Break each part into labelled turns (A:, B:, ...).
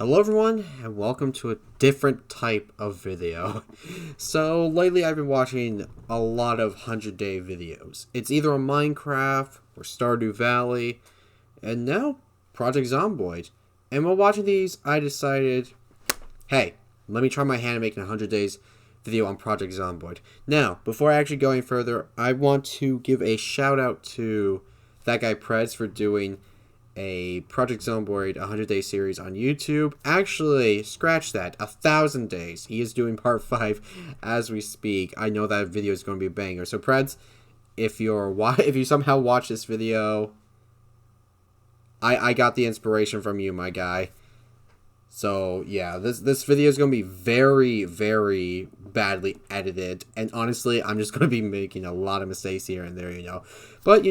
A: Hello everyone, and welcome to a different type of video. So, lately I've been watching a lot of 100-day videos. It's either on Minecraft, or Stardew Valley, and now Project Zomboid. And while watching these, I decided, hey, let me try my hand at making a 100 days video on Project Zomboid. Now, before actually going further, I want to give a shout out to that guy Preds for doing a Project Zomboid 100-day series on YouTube. Actually, scratch that, 1,000 days. He is doing part 5 as we speak. I know that video is going to be a banger. So, Preds, if you somehow watch this video, I got the inspiration from you, my guy. So, yeah, this video is going to be very, very badly edited. And honestly, I'm just going to be making a lot of mistakes here and there, But,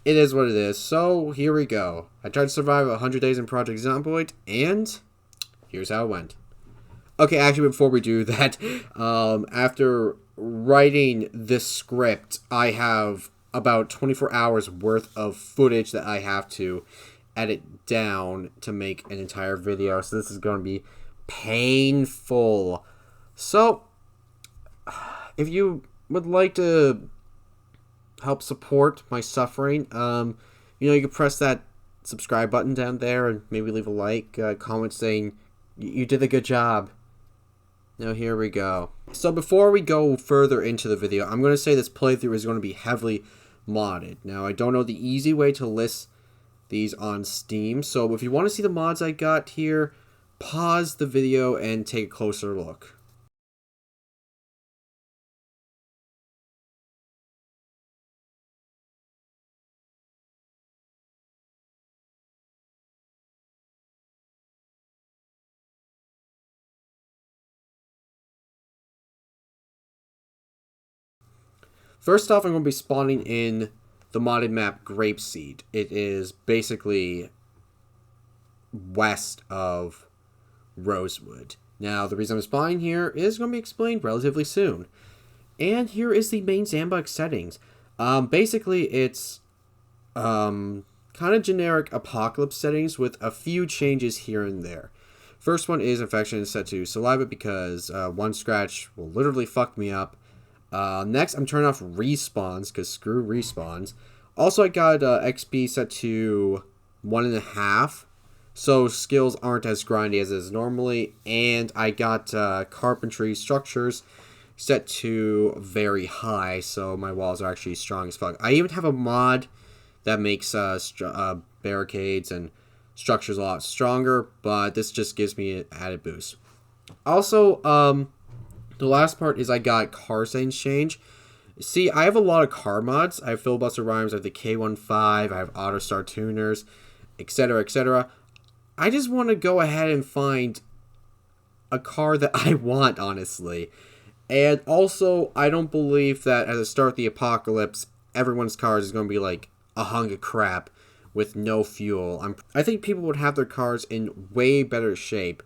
A: it is what it is. So, here we go. I tried to survive 100 days in Project Zomboid, and here's how it went. Okay, actually, before we do that, after writing this script, I have about 24 hours worth of footage that I have to edit down to make an entire video. So, this is going to be painful. So, if you would like to help support my suffering, you can press that subscribe button down there and maybe leave a like, comment saying you did a good job. Now here we go. So before we go further into the video, I'm going to say this playthrough is going to be heavily modded. Now I don't know the easy way to list these on Steam, so if you want to see the mods I got here, pause the video and take a closer look. First off, I'm going to be spawning in the modded map Grapeseed. It is basically west of Rosewood. Now, the reason I'm spawning here is going to be explained relatively soon. And here is the main sandbox settings. Basically, it's kind of generic apocalypse settings with a few changes here and there. First one is infection is set to saliva because one scratch will literally fuck me up. Next, I'm turning off respawns, because screw respawns. Also, I got XP set to 1.5, so skills aren't as grindy as it is normally. And I got carpentry structures set to very high, so my walls are actually strong as fuck. I even have a mod that makes barricades and structures a lot stronger, but this just gives me an added boost. Also, the last part is I got car settings change. See, I have a lot of car mods. I have Filibuster Rhymes, I have the K15, I have Auto Star Tuners, etc., etc. I just want to go ahead and find a car that I want, honestly. And also, I don't believe that at the start of the apocalypse, everyone's cars is going to be like a hunk of crap with no fuel. I think people would have their cars in way better shape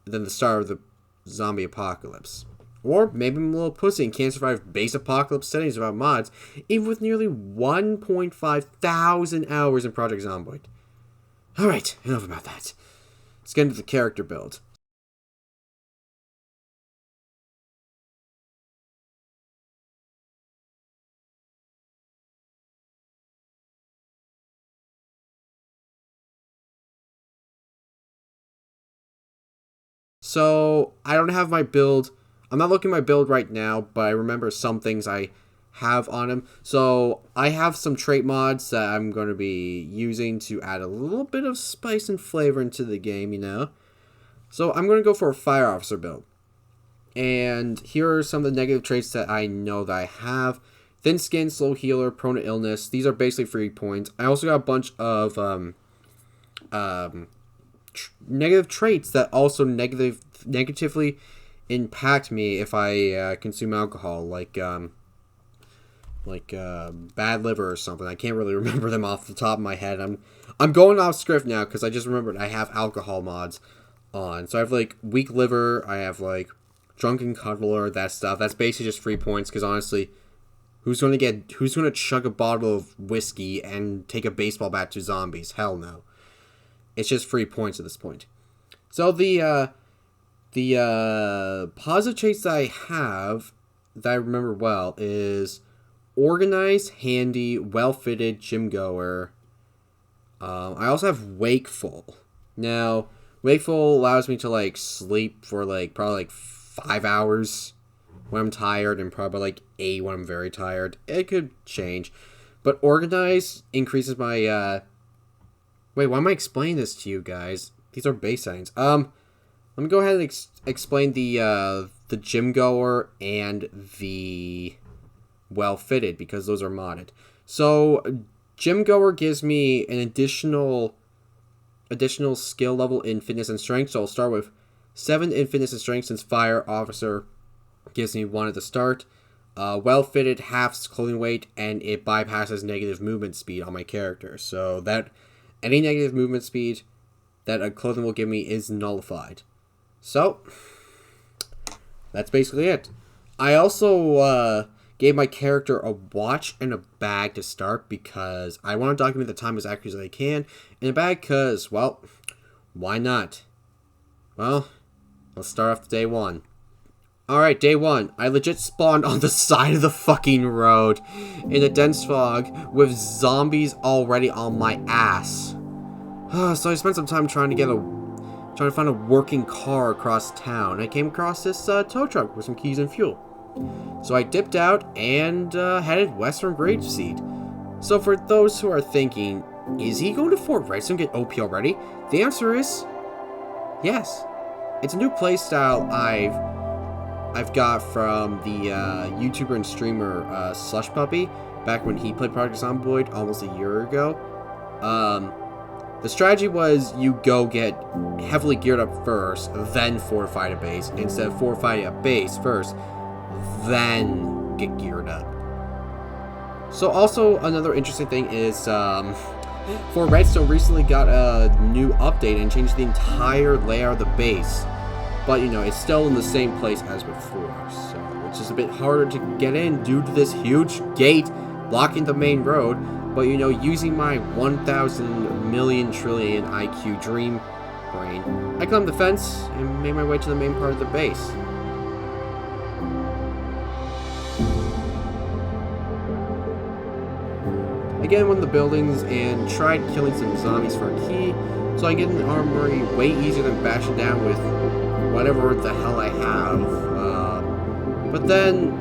A: than the start of the zombie apocalypse. Or maybe I'm a little pussy and can't survive base apocalypse settings without mods, even with nearly 1.5 thousand hours in Project Zomboid. Alright, enough about that. Let's get into the character build. So, I don't have my build. I'm not looking at my build right now, but I remember some things I have on him. So, I have some trait mods that I'm going to be using to add a little bit of spice and flavor into the game, So, I'm going to go for a fire officer build. And here are some of the negative traits that I know that I have. Thin skin, slow healer, prone to illness. These are basically free points. I also got a bunch of negative traits that also negatively impact me if I consume alcohol, like bad liver or something. I can't really remember them off the top of my head. I'm going off script now because I just remembered I have alcohol mods on. So I have like weak liver. I have like drunken cuddler. That stuff. That's basically just free points because honestly, who's gonna chug a bottle of whiskey and take a baseball bat to zombies? Hell no. It's just free points at this point. So the positive traits that I have that I remember well is organized, handy, well-fitted, gym goer. I also have wakeful. Now, wakeful allows me to like sleep for like probably like 5 hours when I'm tired, and probably like 8 when I'm very tired. It could change, but organized increases my. Wait, why am I explaining this to you guys? These are base settings. Let me go ahead and explain the gym goer and the well fitted, because those are modded. So gym goer gives me an additional skill level in fitness and strength. So I'll start with 7 in fitness and strength, since fire officer gives me 1 at the start. Well fitted halves clothing weight, and it bypasses negative movement speed on my character. So that any negative movement speed that a clothing will give me is nullified. So that's basically it. I also gave my character a watch and a bag to start, because I want to document the time as accurately as I can. And a bag because, well, why not? Well, let's start off day 1. Alright, day 1. I legit spawned on the side of the fucking road in a dense fog with zombies already on my ass. So I spent some time trying to find a working car across town. I came across this tow truck with some keys and fuel. So I dipped out and headed west from Grapeseed. So for those who are thinking, is he going to Fort Redstone to get OP already? The answer is yes. It's a new playstyle I've got from the YouTuber and streamer Slush Puppy back when he played Project Zomboid almost a year ago. The strategy was you go get heavily geared up first, then fortify a base, instead of fortifying a base first, then get geared up. So also another interesting thing is Fort Redstone recently got a new update and changed the entire layout of the base. But, you know, it's still in the same place as before, so which is a bit harder to get in due to this huge gate blocking the main road. But, you know, using my 1,000 million trillion IQ dream brain, I climbed the fence and made my way to the main part of the base. I get in one of the buildings and tried killing some zombies for a key, so I get an armory way easier than bashing down with whatever the hell I have. But then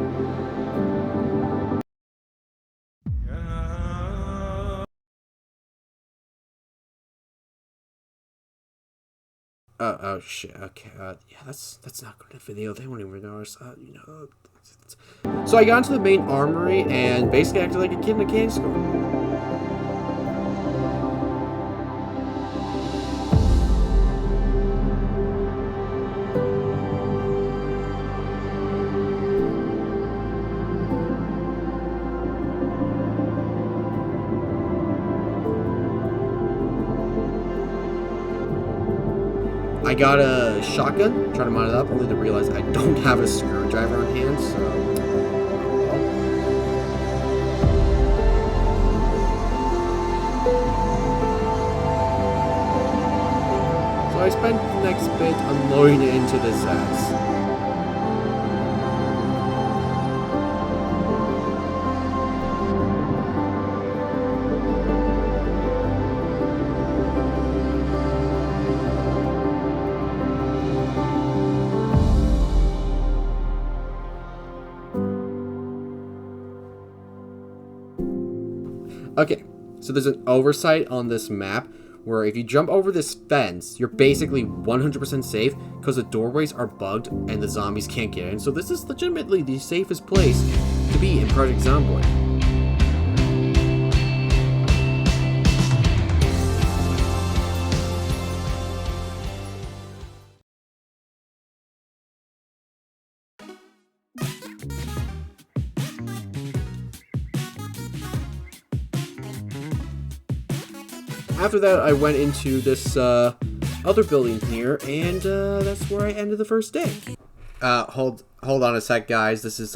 A: oh shit. Okay. Yeah, that's not good video. They won't even notice. You know. So I got into the main armory and basically acted like a kid in a candy store. I got a shotgun, trying to mount it up, only to realize I don't have a screwdriver on hand, so I spent the next bit unloading it into this ass. Okay, so there's an oversight on this map where if you jump over this fence, you're basically 100% safe because the doorways are bugged and the zombies can't get in. So this is legitimately the safest place to be in Project Zomboid. After that, I went into this other building here, and that's where I ended the first day. Hold on a sec, guys. This is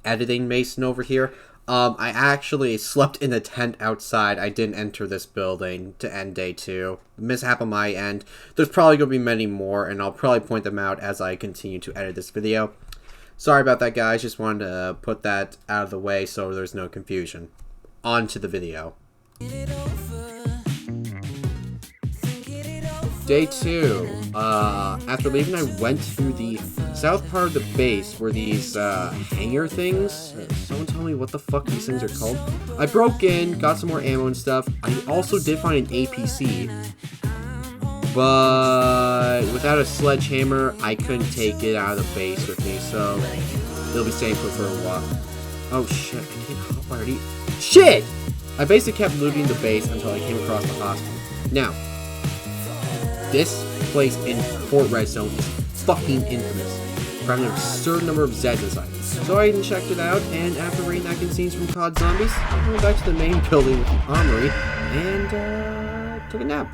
A: editing Mason over here. I actually slept in a tent outside. I didn't enter this building to end day 2. Mishap on my end. There's probably going to be many more, and I'll probably point them out as I continue to edit this video. Sorry about that, guys. Just wanted to put that out of the way so there's no confusion. On to the video. Day 2. After leaving, I went through the south part of the base where these hangar things. Someone tell me what the fuck these things are called. I broke in, got some more ammo and stuff. I also did find an APC, but without a sledgehammer, I couldn't take it out of the base with me, so it'll be staying put for a while. Oh shit! I can't hop already. Shit! I basically kept looting the base until I came across the hospital. Now, this place in Fort Red Zone is fucking infamous for having an absurd number of Zeds inside. So I checked it out, and after reenacting scenes from COD Zombies, I went back to the main building with the Armory and took a nap.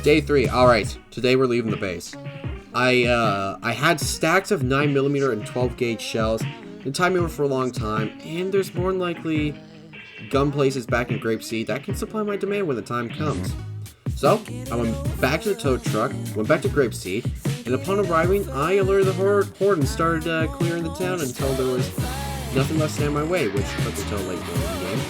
A: Day 3. Alright, today we're leaving the base. I had stacks of 9mm and 12 gauge shells. It tied me over for a long time, and there's more than likely gun places back in Grapeseed that can supply my demand when the time comes. So, I went back to the tow truck, went back to Grapeseed, and upon arriving, I alerted the horde and started clearing the town until there was nothing left stand my way, which took until late in the game.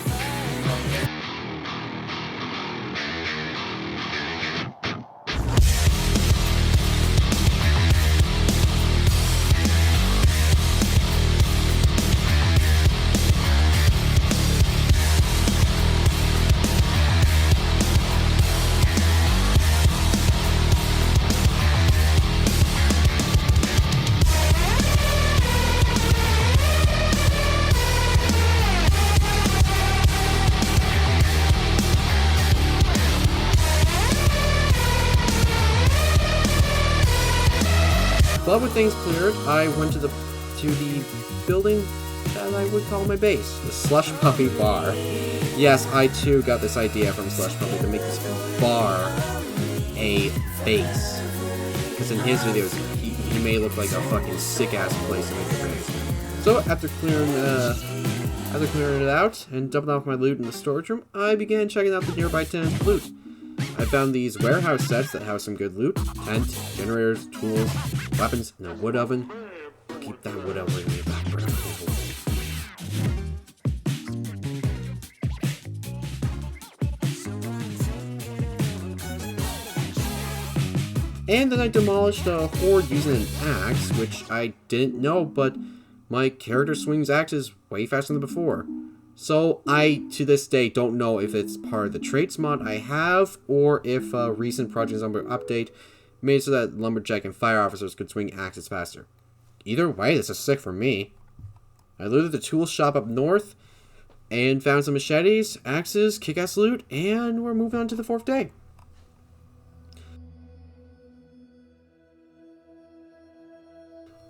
A: But with things cleared, I went to the building that I would call my base, the Slush Puppy Bar. Yes, I too got this idea from Slush Puppy to make this bar a base. Because in his videos, he made it look like a fucking sick-ass place to make a base. So after clearing it out and dumping off my loot in the storage room, I began checking out the nearby tenants' loot. I found these warehouse sets that house some good loot: tent, generators, tools, weapons, and a wood oven. Keep that wood oven in your back burner. And then I demolished a horde using an axe, which I didn't know, but my character swings axes way faster than before. So I, to this day, don't know if it's part of the traits mod I have, or if a recent Project Zomboid update made it so that lumberjack and fire officers could swing axes faster. Either way, this is sick for me. I looted the tool shop up north, and found some machetes, axes, kick-ass loot, and we're moving on to the 4th day.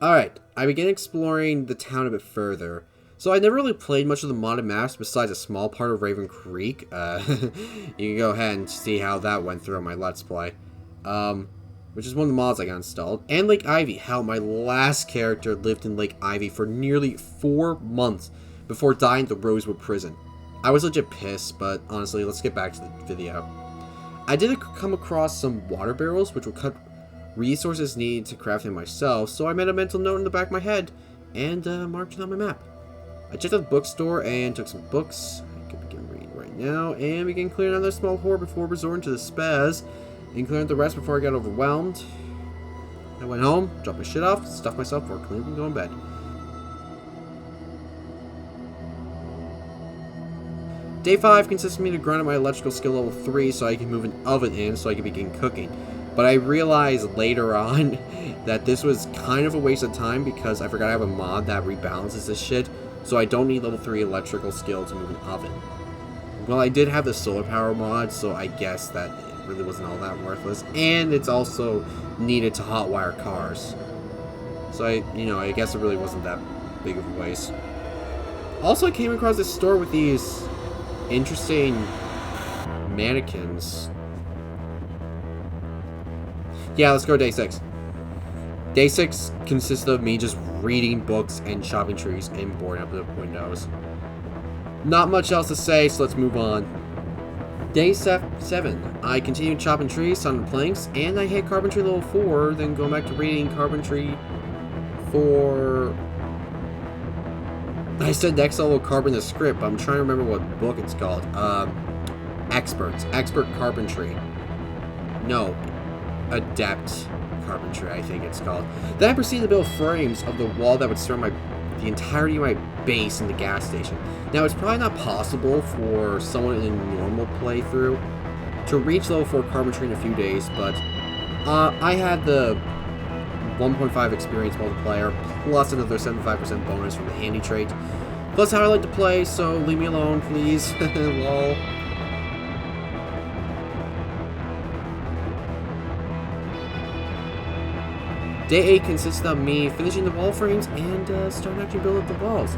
A: Alright, I began exploring the town a bit further. So I never really played much of the modded maps besides a small part of Raven Creek. You can go ahead and see how that went through on my Let's Play. Which is one of the mods I got installed. And Lake Ivy. Hell, my last character lived in Lake Ivy for nearly 4 months before dying at the Rosewood prison. I was legit pissed, but honestly, let's get back to the video. I did come across some water barrels, which would cut resources needed to craft them myself, so I made a mental note in the back of my head and marked it on my map. I checked out the bookstore and took some books. I can begin reading right now and begin clearing another small horde before resorting to the spaz and clearing the rest before I got overwhelmed. I went home, dropped my shit off, stuffed myself before cleaning and going to bed. Day 5 consists of me to grind up my electrical skill level 3 so I can move an oven in so I can begin cooking. But I realized later on that this was kind of a waste of time because I forgot I have a mod that rebalances this shit. so I don't need level 3 electrical skill to move an oven. Well, I did have the solar power mod, so I guess that it really wasn't all that worthless. And it's also needed to hotwire cars. So I guess it really wasn't that big of a waste. Also, I came across this store with these interesting mannequins. Yeah, let's go day 6. Day 6 consists of me just reading books and chopping trees and boarding up the windows. Not much else to say, so let's move on. Day 7. I continued chopping trees on the planks, and I hit carpentry level 4, then going back to reading carpentry for... I said next level carpenter script, but I'm trying to remember what book it's called. Expert Carpentry. No, Adept Carpentry, I think it's called. Then I proceeded to build frames of the wall that would surround the entirety of my base in the gas station. Now, it's probably not possible for someone in a normal playthrough to reach level 4 carpentry in a few days, but I had the 1.5 experience multiplier plus another 75% bonus from the handy trait. Plus how I like to play, so leave me alone, please. Lol. Day 8 consists of me finishing the wall frames and starting actually building up the walls.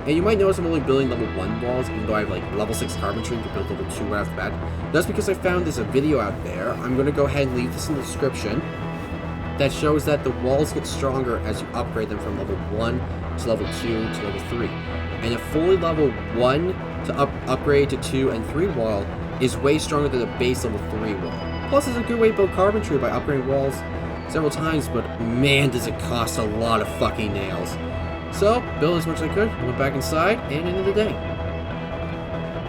A: And you might notice I'm only building level 1 walls, even though I have like level 6 carpentry and can build level 2 right off the bat. That's because I found there's a video out there. I'm going to go ahead and leave this in the description. That shows that the walls get stronger as you upgrade them from level 1 to level 2 to level 3. And a fully level 1 to upgrade to 2 and 3 wall is way stronger than a base level 3 wall. Plus, it's a good way to build carpentry by upgrading walls several times, but man, does it cost a lot of fucking nails. So, built as much as I could, went back inside, and ended the day.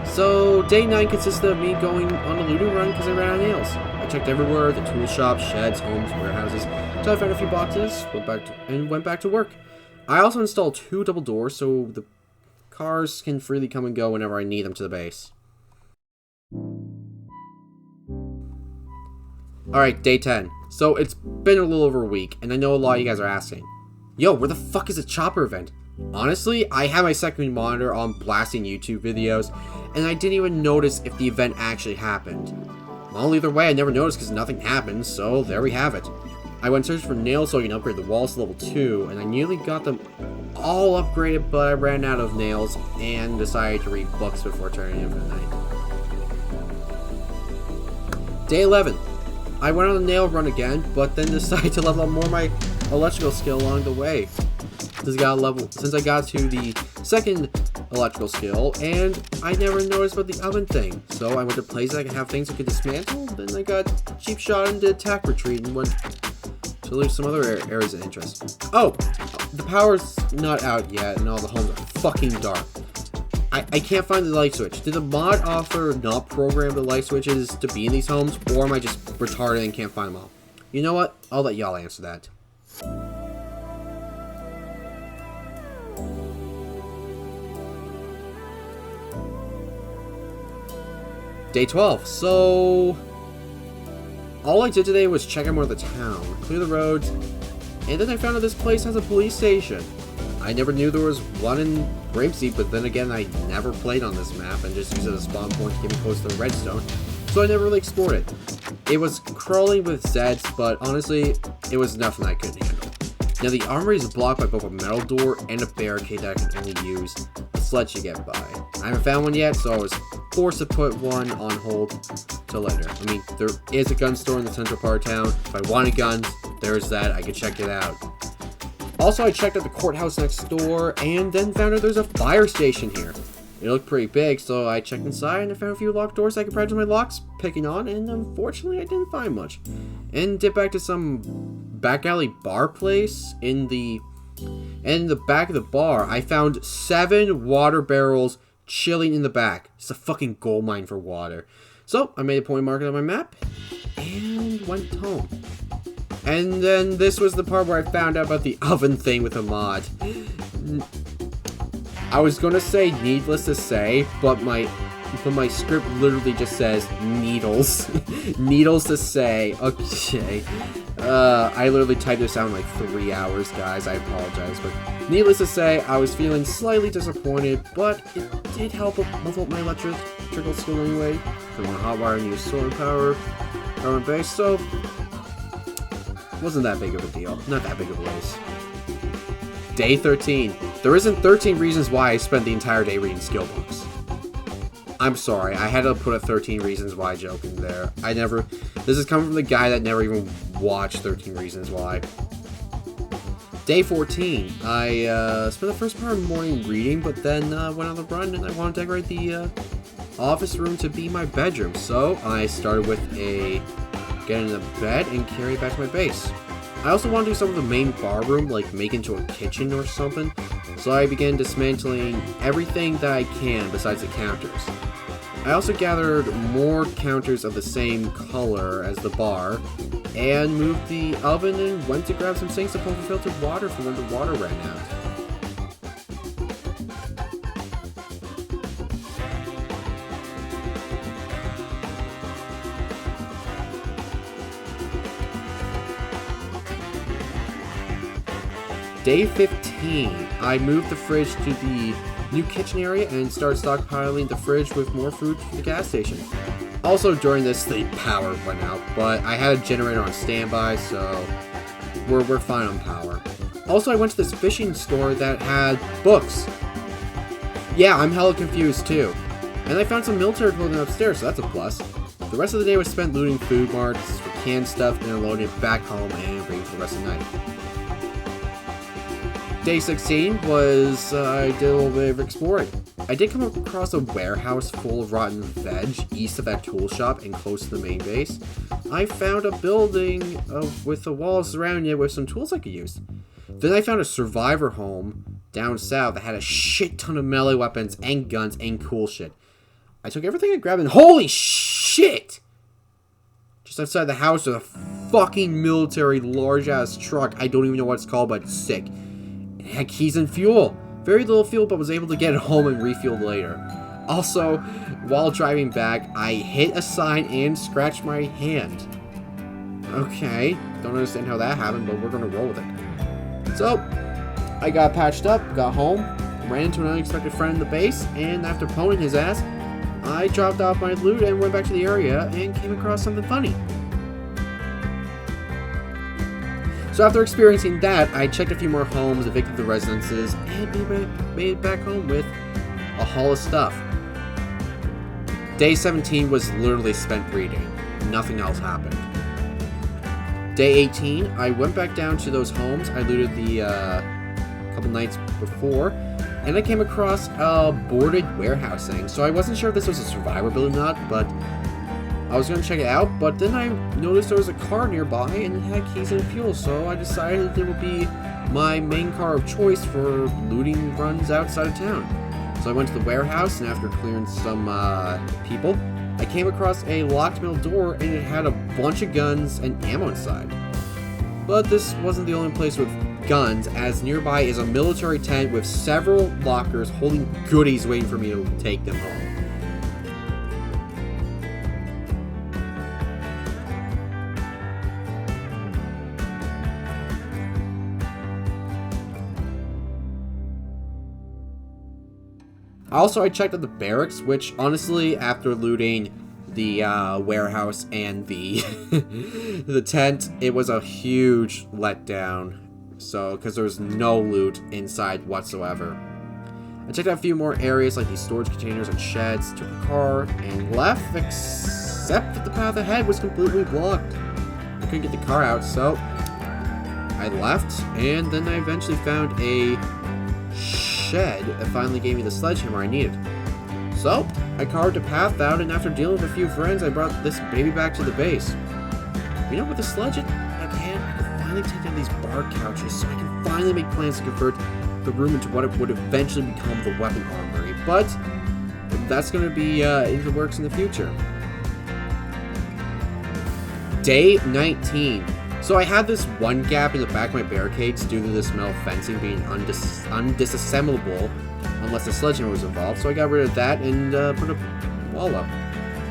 A: So, day 9 consisted of me going on a looting run because I ran out of nails. I checked everywhere, the tool shop, sheds, homes, warehouses, until I found a few boxes, went back to work. I also installed 2 double doors so the cars can freely come and go whenever I need them to the base. Alright, day 10. So, it's been a little over a week, and I know a lot of you guys are asking, yo, where the fuck is the chopper event? Honestly, I have my second monitor on blasting YouTube videos, and I didn't even notice if the event actually happened. Well, either way, I never noticed because nothing happened, so there we have it. I went searching for nails so I can upgrade the walls to level 2, and I nearly got them all upgraded, but I ran out of nails and decided to read books before turning in for the night. Day 11. I went on a nail run again, but then decided to level up more of my electrical skill along the way. Since I got to the second electrical skill, and I never noticed about the oven thing. So I went to places I could have things I could dismantle, then I got cheap shot into attack retreat and went to lose some other areas of interest. Oh, the power's not out yet, and all the homes are fucking dark. I can't find the light switch. Did the mod author not program the light switches to be in these homes, or am I just retarded and can't find them all? You know what? I'll let y'all answer that. Day 12. So, all I did today was check out more of the town, clear the roads, and then I found out this place has a police station. I never knew there was one in Grapeseed, but then again, I never played on this map and just used it as a spawn point to get me close to the redstone, so I never really explored it. It was crawling with Zeds, but honestly, it was nothing I couldn't handle. Now, the armory is blocked by both a metal door and a barricade that I can only use a sledge to get by. I haven't found one yet, so I was forced to put one on hold till later. I mean, there is a gun store in the central part of town. If I wanted guns, there's that. I could check it out. Also, I checked out the courthouse next door, and then found out there's a fire station here. It looked pretty big, so I checked inside, and I found a few locked doors I could practice my locks picking on, and unfortunately, I didn't find much. And dipped back to some back alley bar place. In the back of the bar, I found 7 water barrels chilling in the back. It's a fucking gold mine for water. So, I made a point marker on my map, and went home. And then this was the part where I found out about the oven thing with a mod. I was gonna say needless to say, but my but my script literally just says needles. Needles to say. Okay. I literally typed this out in like 3 hours, guys. I apologize, but needless to say, I was feeling slightly disappointed, but it did help level up my electrical skill anyway. I want hotwire and use solar power on base, so wasn't that big of a deal. Not that big of a race. Day 13. There isn't 13 reasons why I spent the entire day reading skill books. I'm sorry, I had to put a 13 reasons why joke in there. This is coming from the guy that never even watched 13 reasons why. Day 14. I spent the first part of the morning reading, but then went on the run and I want to decorate the office room to be my bedroom. So I started with getting in the bed and carry it back to my base. I also want to do some of the main bar room, like make into a kitchen or something. So I began dismantling everything that I can besides the counters. I also gathered more counters of the same color as the bar, and moved the oven and went to grab some sinks to pump for filtered water for when the water ran out. Day 15, I moved the fridge to the new kitchen area and started stockpiling the fridge with more food for the gas station. Also during this, the power went out, but I had a generator on standby, so we're fine on power. Also, I went to this fishing store that had books. Yeah, I'm hella confused too. And I found some military clothing upstairs, so that's a plus. The rest of the day was spent looting food marts for canned stuff and unloading it back home and reading for the rest of the night. Day 16 was, I did a little bit of exploring. I did come across a warehouse full of rotten veg east of that tool shop and close to the main base. I found a building with the walls surrounding it with some tools I could use. Then I found a survivor home down south that had a shit ton of melee weapons and guns and cool shit. I took everything I grabbed and holy shit! Just outside the house was a fucking military large ass truck. I don't even know what it's called, but it's sick. It had keys and fuel. Very little fuel, but was able to get it home and refuel later. Also, while driving back, I hit a sign and scratched my hand. Okay, don't understand how that happened, but we're gonna roll with it. So, I got patched up, got home, ran into an unexpected friend in the base, and after pwning his ass, I dropped off my loot and went back to the area and came across something funny. So after experiencing that, I checked a few more homes, evicted the residences, and made it back home with a haul of stuff. Day 17 was literally spent reading. Nothing else happened. Day 18, I went back down to those homes I looted the couple nights before, and I came across a boarded warehouse thing. So I wasn't sure if this was a survivor build or not, but I was going to check it out, but then I noticed there was a car nearby and it had keys and fuel, so I decided it would be my main car of choice for looting runs outside of town. So I went to the warehouse, and after clearing some people, I came across a locked metal door and it had a bunch of guns and ammo inside. But this wasn't the only place with guns, as nearby is a military tent with several lockers holding goodies waiting for me to take them home. Also, I checked out the barracks, which honestly, after looting the warehouse and the the tent, it was a huge letdown. So, because there was no loot inside whatsoever. I checked out a few more areas like these storage containers and sheds, took a car, and left, except that the path ahead was completely blocked. I couldn't get the car out, so I left, and then I eventually found a shed that finally gave me the sledgehammer I needed. So, I carved a path out, and after dealing with a few friends, I brought this baby back to the base. You know, with the sledge at hand, I can finally take down these bar couches, so I can finally make plans to convert the room into what it would eventually become the weapon armory. But that's going to be in the works in the future. Day 19. So I had this one gap in the back of my barricades due to this metal fencing being undisassemblable unless the sledgehammer was involved. So I got rid of that and put a wall up.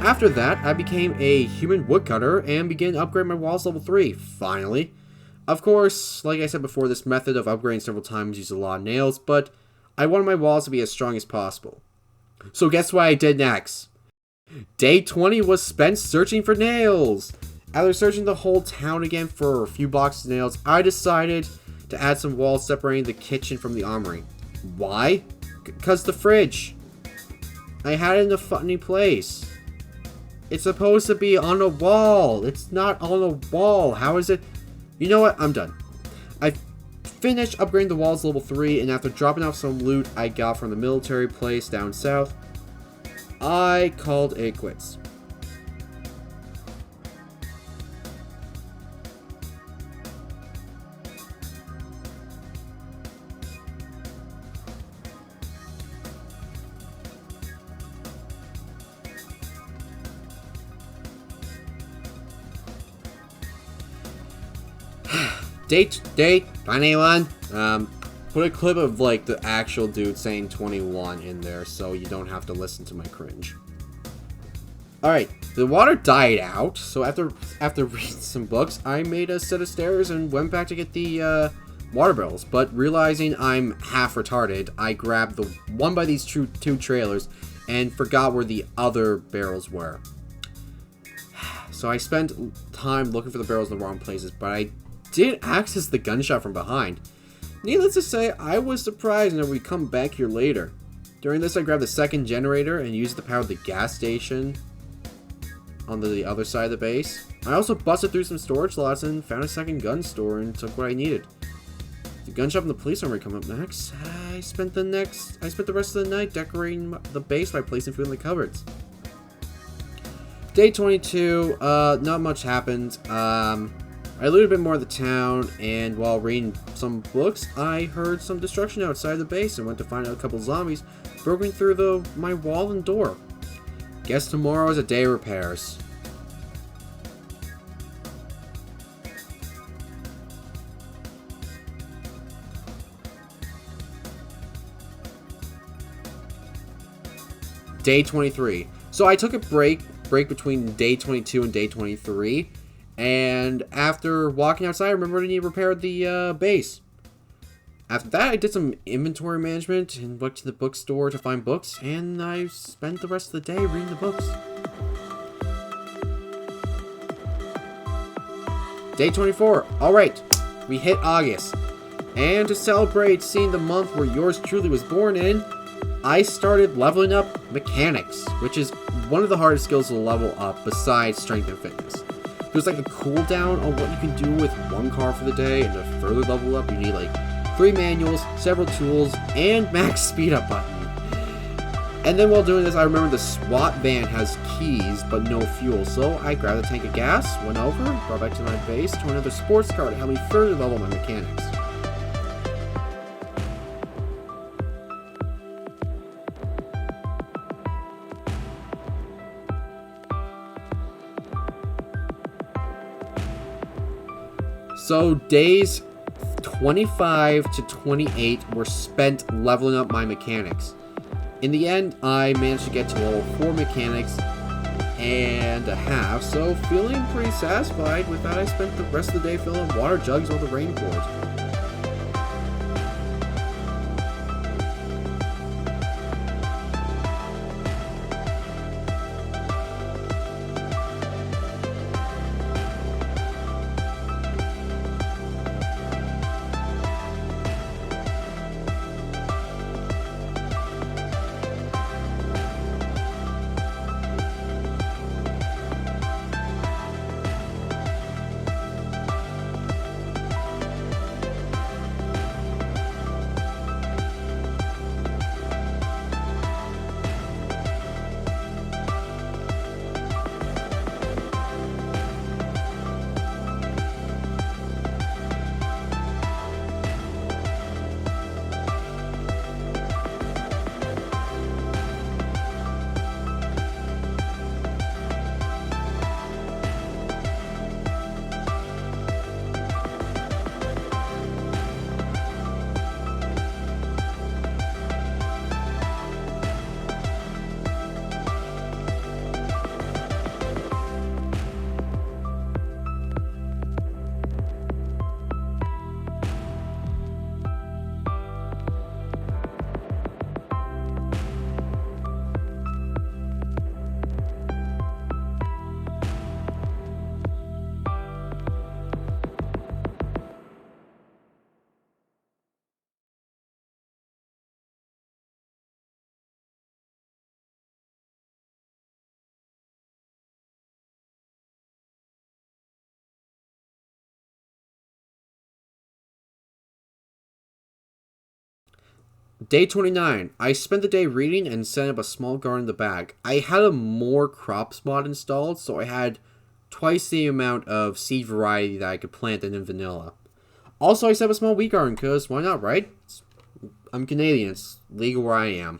A: After that, I became a human woodcutter and began to upgrade my walls to level 3, finally. Of course, like I said before, this method of upgrading several times uses a lot of nails, but I wanted my walls to be as strong as possible. So guess what I did next? Day 20 was spent searching for nails! After searching the whole town again for a few boxes of nails, I decided to add some walls separating the kitchen from the armory. Why? Because the fridge. I had it in a funny place. It's supposed to be on a wall. It's not on a wall. How is it? You know what? I'm done. I finished upgrading the walls to level 3, and after dropping off some loot I got from the military place down south, I called it quits. Day 21. Put a clip of like the actual dude saying 21 in there so you don't have to listen to my cringe. Alright, the water died out, so after reading some books, I made a set of stairs and went back to get the water barrels. But realizing I'm half retarded, I grabbed the one by these two trailers and forgot where the other barrels were. So I spent time looking for the barrels in the wrong places, but I did access the gunshot from behind. Needless to say, I was surprised when we come back here later. During this, I grabbed the second generator and used it to power the gas station on the other side of the base. I also busted through some storage lots and found a second gun store and took what I needed. The gun shop and the police armory come up next. I spent the rest of the night decorating the base by placing food in the cupboards. Day 22, not much happened. I looted a bit more of the town, and while reading some books, I heard some destruction outside the base and went to find out a couple zombies broken through my wall and door. Guess tomorrow is a day of repairs. Day 23. So I took a break between day 22 and day 23. And after walking outside, I remembered I need to repair the base. After that, I did some inventory management and went to the bookstore to find books, and I spent the rest of the day reading the books. Day 24. Alright, we hit August. And to celebrate seeing the month where yours truly was born in, I started leveling up mechanics, which is one of the hardest skills to level up besides strength and fitness. There's like a cooldown on what you can do with one car for the day, and to further level up, you need like 3 manuals, several tools, and max speed up button. And then while doing this, I remember the SWAT van has keys, but no fuel, so I grabbed a tank of gas, went over, brought back to my base to another sports car to help me further level my mechanics. So days 25 to 28 were spent leveling up my mechanics. In the end, I managed to get to level 4 mechanics and a half, so feeling pretty satisfied with that. I spent the rest of the day filling water jugs while the rain poured. Day 29. I spent the day reading and setting up a small garden in the back. I had a more crops mod installed, so I had twice the amount of seed variety that I could plant than in vanilla. Also, I set up a small wheat garden, because why not, right? I'm Canadian, it's legal where I am.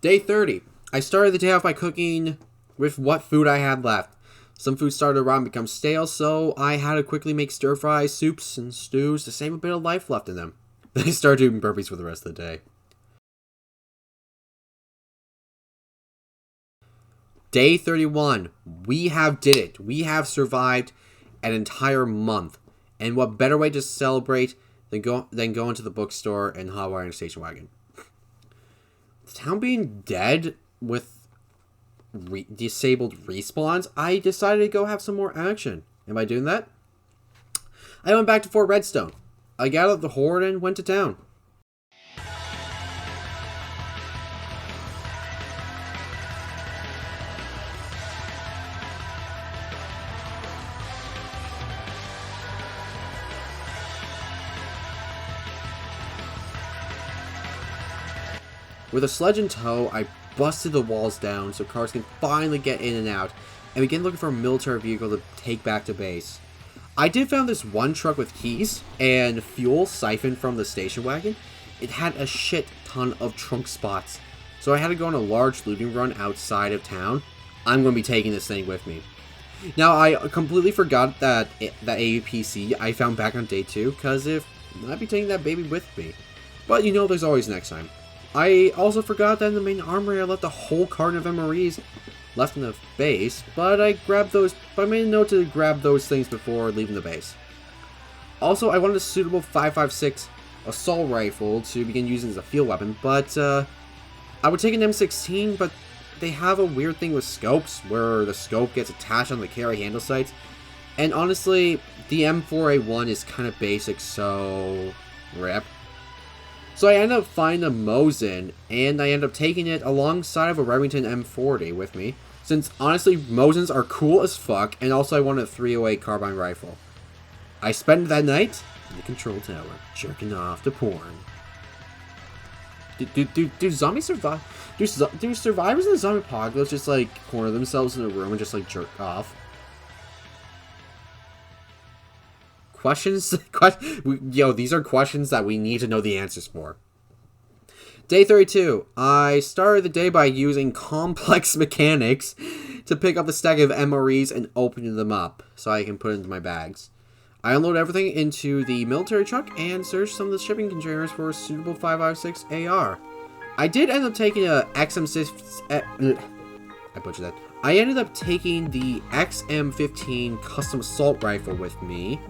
A: Day 30. I started the day off by cooking with what food I had left. Some food started to rot and become stale, so I had to quickly make stir fries, soups, and stews to save a bit of life left in them. Then I started doing burpees for the rest of the day. Day 31. We have did it. We have survived an entire month. And what better way to celebrate than go into the bookstore and hotwiring a station wagon? The town being dead with disabled respawns, I decided to go have some more action. And by doing that, I went back to Fort Redstone. I gathered the horde and went to town. With a sledge in tow, I busted the walls down so cars can finally get in and out, and begin looking for a military vehicle to take back to base. I did find this one truck with keys and fuel siphoned from the station wagon. It had a shit ton of trunk spots, so I had to go on a large looting run outside of town. I'm going to be taking this thing with me. Now, I completely forgot that APC I found back on day 2, because if I'd be taking that baby with me. But you know there's always next time. I also forgot that in the main armory I left a whole carton of MREs left in the base, but I made a note to grab those things before leaving the base. Also, I wanted a suitable 5.56 assault rifle to begin using as a field weapon, but I would take an M16, but they have a weird thing with scopes, where the scope gets attached on the carry handle sights, and honestly, the M4A1 is kind of basic, so rip. So I ended up finding a Mosin, and I ended up taking it alongside of a Remington M40 with me, since honestly, Mosins are cool as fuck, and also I wanted a 308 carbine rifle. I spent that night in the control tower, jerking off to porn. Do zombies survive? Do survivors in the zombie apocalypse just like corner themselves in a room and just like jerk off? Questions? Yo, these are questions that we need to know the answers for. Day 32. I started the day by using complex mechanics to pick up a stack of MREs and opening them up so I can put it into my bags. I unloaded everything into the military truck and searched some of the shipping containers for a suitable 5.56 AR. I did end up taking a XM6... I butchered that. I ended up taking the XM15 custom assault rifle with me.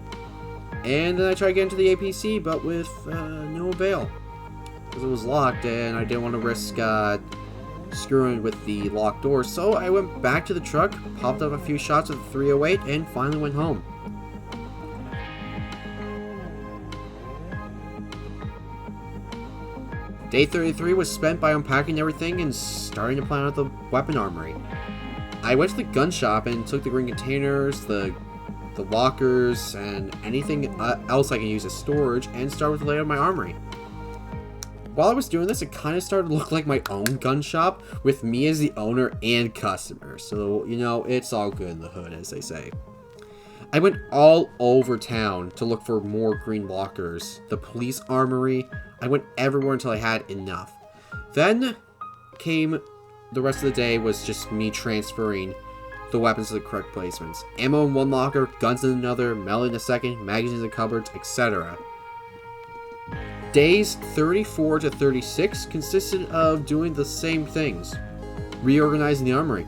A: And then I tried getting to the APC, but with no avail. Because it was locked, and I didn't want to risk screwing with the locked door. So I went back to the truck, popped up a few shots with the 308, and finally went home. Day 33 was spent by unpacking everything and starting to plan out the weapon armory. I went to the gun shop and took the green containers, the lockers, and anything else I can use as storage, and start with the layout of my armory. While I was doing this, it kind of started to look like my own gun shop, with me as the owner and customer, so, you know, it's all good in the hood, as they say. I went all over town to look for more green lockers, the police armory. I went everywhere until I had enough. Then came the rest of the day was just me transferring the weapons to the correct placements. Ammo in one locker, guns in another, melee in a second, magazines in cupboards, etc. Days 34 to 36 consisted of doing the same things. Reorganizing the armory.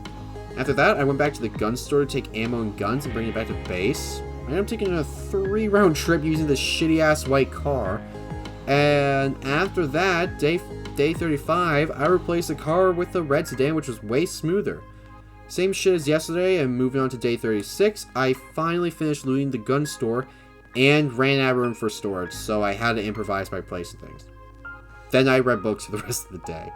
A: After that, I went back to the gun store to take ammo and guns and bring it back to base. I ended up taking a 3-round trip using this shitty-ass white car. And after that, day 35, I replaced the car with the red sedan, which was way smoother. Same shit as yesterday, and moving on to day 36, I finally finished looting the gun store and ran out of room for storage, so I had to improvise by placing things. Then I read books for the rest of the day.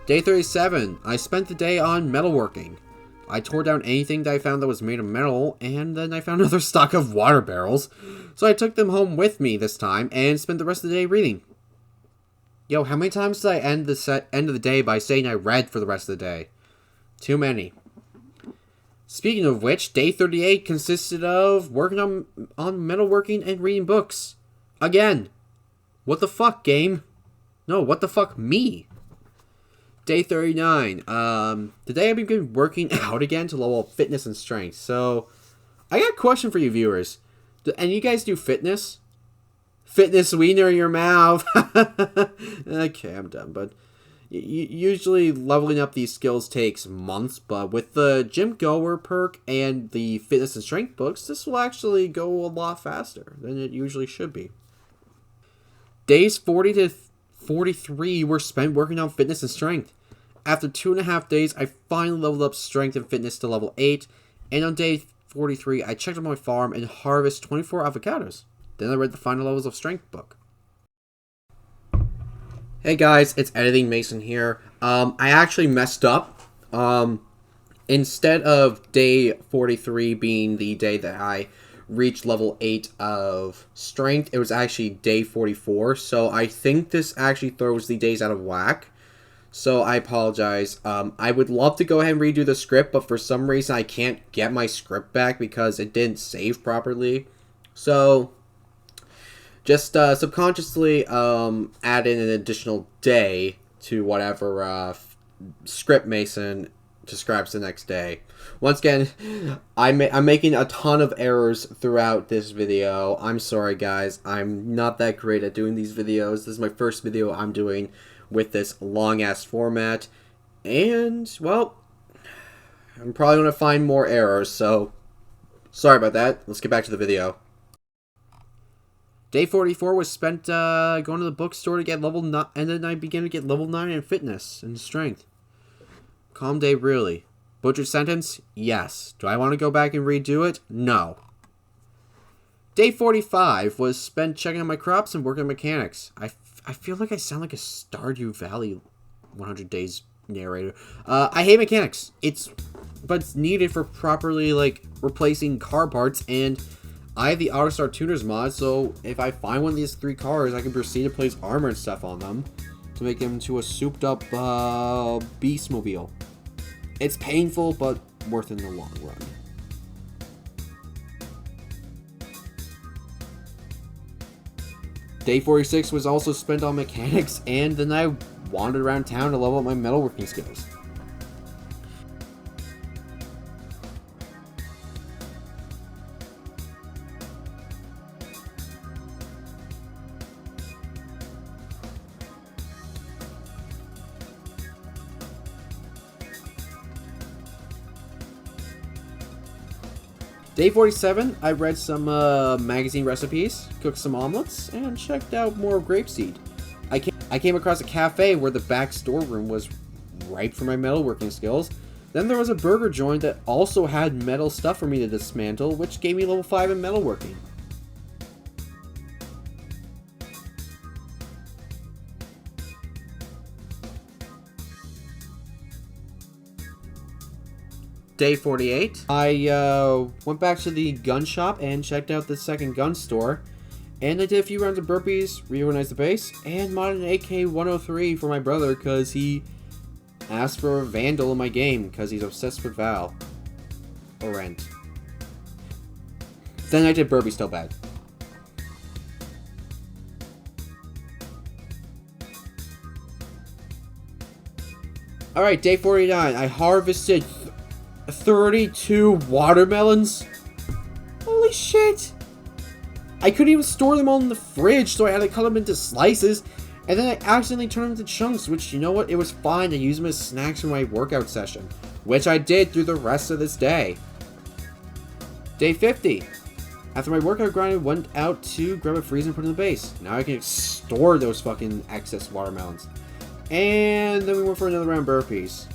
A: Day 37. I spent the day on metalworking. I tore down anything that I found that was made of metal, and then I found another stock of water barrels. So I took them home with me this time, and spent the rest of the day reading. Yo, how many times did I end of the day by saying I read for the rest of the day? Too many. Speaking of which, day 38 consisted of working on metalworking and reading books. Again. What the fuck, game? No, what the fuck, me? Day 39. Today I've been working out again to level up fitness and strength. So, I got a question for you viewers. Do any of you guys do fitness? Fitness wiener in your mouth. Okay, I'm done. But usually leveling up these skills takes months. But with the gym goer perk and the fitness and strength books, this will actually go a lot faster than it usually should be. Days 40 to 43 were spent working on fitness and strength. After 2.5 days, I finally leveled up strength and fitness to level 8. And on day 43, I checked on my farm and harvested 24 avocados. Then I read the final levels of strength book. Hey guys, it's Editing Mason here. I actually messed up. Instead of day 43 being the day that I reached level 8 of strength, it was actually day 44. So I think this actually throws the days out of whack. So I apologize. I would love to go ahead and redo the script, but for some reason I can't get my script back because it didn't save properly. So just subconsciously add in an additional day to whatever script Mason describes the next day. Once again, I'm making a ton of errors throughout this video. I'm sorry guys, I'm not that great at doing these videos. This is my first video I'm doing with this long ass format, and well, I'm probably gonna find more errors, so sorry about that. Let's get back to the video. Day 44 was spent going to the bookstore to get level 9, and then I began to get level 9 in fitness and strength. Calm day, really. Butchered sentence? Yes. Do I want to go back and redo it? No. Day 45 was spent checking on my crops and working on mechanics. I feel like I sound like a Stardew Valley 100 Days narrator. I hate mechanics. But it's needed for properly, like, replacing car parts, and I have the AutoStar Tuners mod, so if I find one of these 3 cars, I can proceed to place armor and stuff on them to make them into a souped-up Beastmobile. It's painful, but worth it in the long run. Day 46 was also spent on mechanics, and then I wandered around town to level up my metalworking skills. Day 47, I read some magazine recipes, cooked some omelets, and checked out more grapeseed. I came across a cafe where the back storeroom was ripe for my metalworking skills. Then there was a burger joint that also had metal stuff for me to dismantle, which gave me level 5 in metalworking. Day 48, I went back to the gun shop and checked out the second gun store. And I did a few rounds of burpees, reorganized the base, and modded an AK-103 for my brother because he asked for a Vandal in my game because he's obsessed with Val. Or Rent. Then I did burpees still bad. Alright, day 49, I harvested 32 watermelons? Holy shit! I couldn't even store them all in the fridge, so I had to cut them into slices, and then I accidentally turned them into chunks, which, you know what, it was fine to use them as snacks for my workout session, which I did through the rest of this day. Day 50. After my workout grind, I went out to grab a freezer and put it in the base. Now I can store those fucking excess watermelons. And then we went for another round of burpees.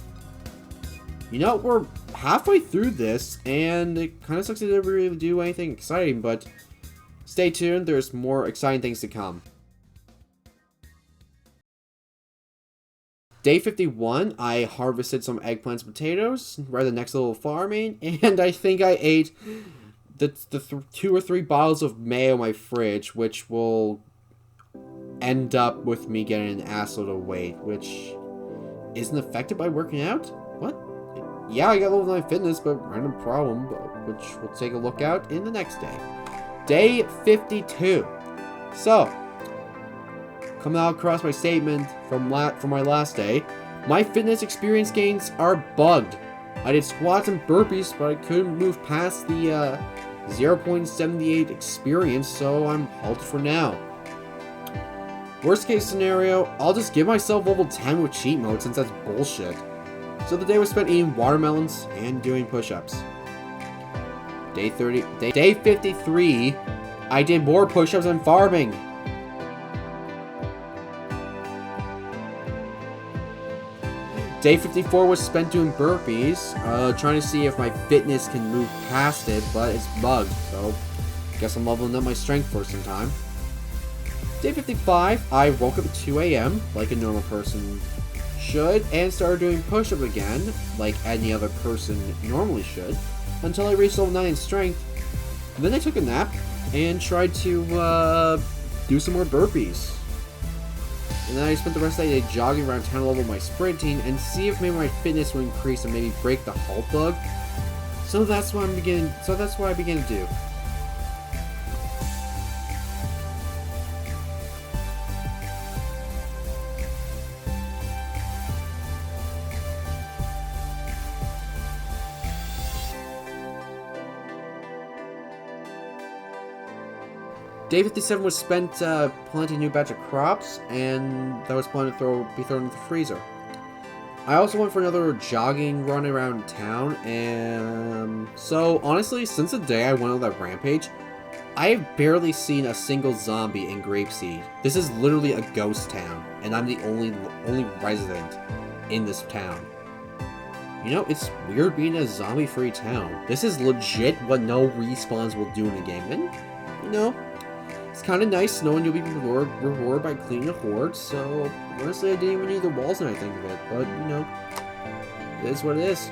A: You know, we're halfway through this, and it kind of sucks to never really do anything exciting, but stay tuned, there's more exciting things to come. Day 51, I harvested some eggplants and potatoes, right the next little farming, and I think I ate the 2 or 3 bottles of mayo in my fridge, which will end up with me getting an assload of weight, which isn't affected by working out? What? Yeah, I got level 9 fitness, but random problem, which we'll take a look at in the next day. Day 52. So, coming out across my statement from my last day, my fitness experience gains are bugged. I did squats and burpees, but I couldn't move past the 0.78 experience, so I'm halted for now. Worst case scenario, I'll just give myself level 10 with cheat mode since that's bullshit. So the day was spent eating watermelons and doing push-ups. Day 53, I did more push-ups and farming. Day 54 was spent doing burpees, trying to see if my fitness can move past it, but it's bugged, so guess I'm leveling up my strength for some time. Day 55, I woke up at 2 AM, like a normal person should, and started doing push-ups again, like any other person normally should, until I reached level 9 in strength. And then I took a nap, and tried to, do some more burpees. And then I spent the rest of the day jogging around town, level my sprinting, and see if maybe my fitness will increase and maybe break the halt bug. So that's what I began to do. Day 57 was spent planting a new batch of crops, and that was planned to be thrown into the freezer. I also went for another jogging run around town, and so honestly, since the day I went on that rampage, I have barely seen a single zombie in Grapeseed. This is literally a ghost town, and I'm the only resident in this town. You know, it's weird being a zombie-free town. This is legit what no respawns will do in a game, and you know, it's kind of nice knowing you'll be rewarded by cleaning a horde, so honestly I didn't even need the walls when I think of it, but you know, it is what it is.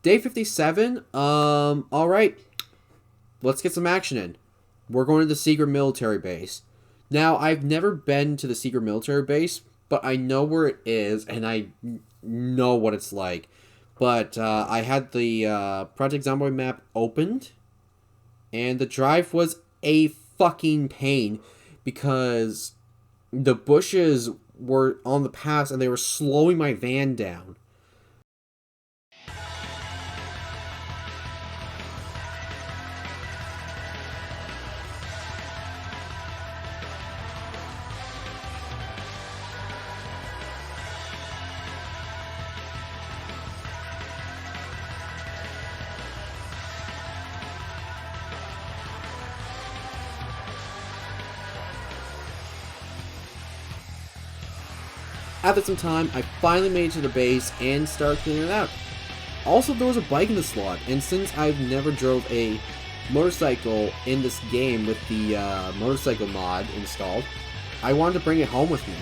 A: Day 57, alright. Let's get some action in. We're going to the secret military base. Now, I've never been to the secret military base, but I know where it is, and I know what it's like. But, I had the, Project Zomboid map opened, and the drive was a fucking pain, because the bushes were on the pass, and they were slowing my van down. After some time, I finally made it to the base and started cleaning it out. Also, there was a bike in the slot, and since I've never drove a motorcycle in this game with the motorcycle mod installed, I wanted to bring it home with me.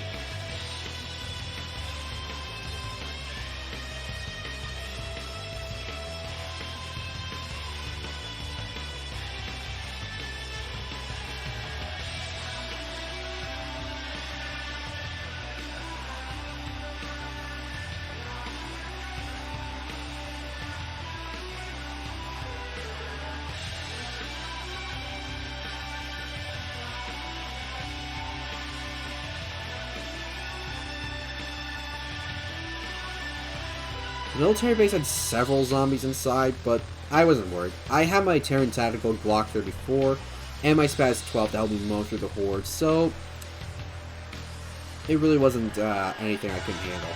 A: The military base had several zombies inside, but I wasn't worried. I had my Terran Tactical Glock 34 and my Spaz 12 to help me mow through the horde, so it really wasn't anything I couldn't handle.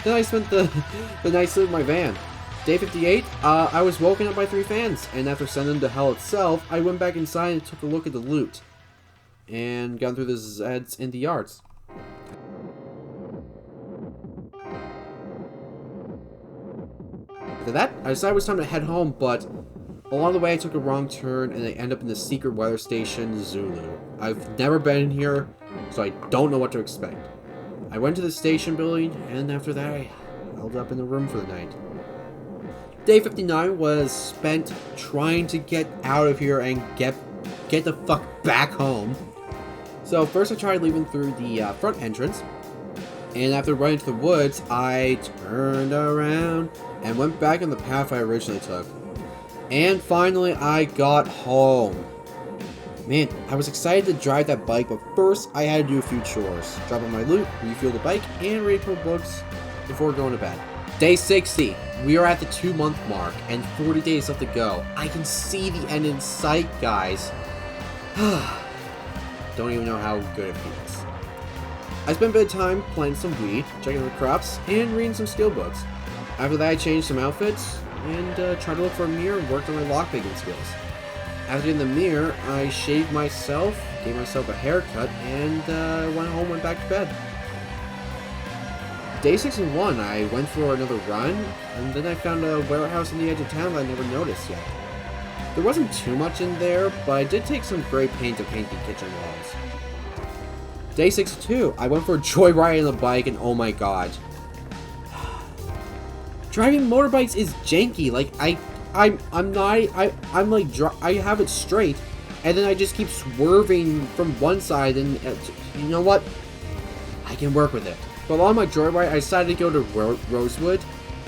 A: Then I spent the night sleeping in my van. Day 58, I was woken up by 3 fans, and after sending them to hell itself, I went back inside and took a look at the loot. And got through the Zeds in the yards. After that, I decided it was time to head home, but along the way I took a wrong turn and I ended up in the secret weather station, Zulu. I've never been here, so I don't know what to expect. I went to the station building, and after that I held up in the room for the night. Day 59 was spent trying to get out of here and get the fuck back home. So first I tried leaving through the front entrance, and after running to the woods, I turned around and went back on the path I originally took. And finally, I got home. Man, I was excited to drive that bike, but first I had to do a few chores. Drop off my loot, refuel the bike, and read a couple books before going to bed. Day 60. We are at the 2-month mark, and 40 days left to go. I can see the end in sight, guys. Don't even know how good it feels. I spent a bit of time planting some weed, checking the crops, and reading some skill books. After that, I changed some outfits, and tried to look for a mirror and worked on my lockpicking skills. After getting the mirror, I shaved myself, gave myself a haircut, and went home and went back to bed. Day 61, I went for another run, and then I found a warehouse on the edge of town that I never noticed yet. There wasn't too much in there, but I did take some gray paint to paint the kitchen walls. Day 62, I went for a joyride on the bike, and oh my god. Driving motorbikes is janky. Like, I have it straight, and then I just keep swerving from one side, and you know what? I can work with it. But on my joyride, I decided to go to Rosewood,